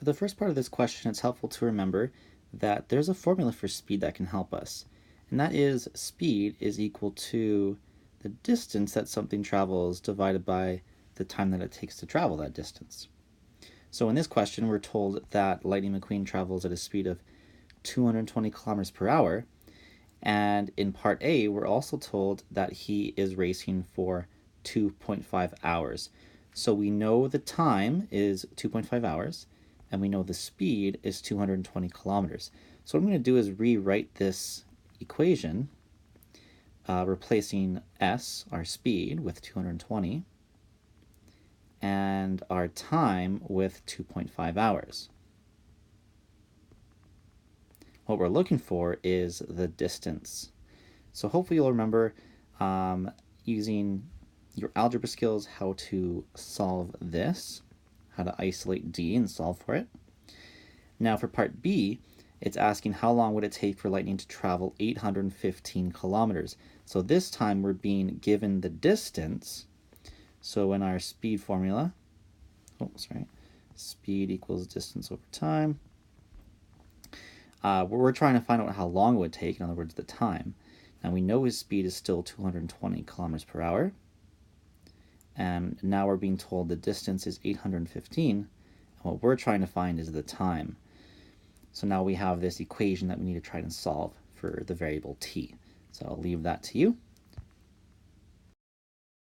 For the first part of this question, it's helpful to remember that there's a formula for speed that can help us. And that is speed is equal to the distance that something travels divided by the time that it takes to travel that distance. So in this question, we're told that Lightning McQueen travels at a speed of 220 kilometers per hour. And in part A, we're also told that he is racing for 2.5 hours. So we know the time is 2.5 hours, and we know the speed is 220 kilometers. So what I'm going to do is rewrite this equation, replacing s, our speed, with 220, and our time with 2.5 hours. What we're looking for is the distance. So hopefully you'll remember using your algebra skills how to solve this, how to isolate d and solve for it. Now for part B, it's asking how long would it take for lightning to travel 815 kilometers. So this time we're being given the distance. So in our speed formula, speed equals distance over time. We're trying to find out how long it would take, in other words, the time. Now we know his speed is still 220 kilometers per hour. And now we're being told the distance is 815. And what we're trying to find is the time. So now we have this equation that we need to try and solve for the variable t. So I'll leave that to you.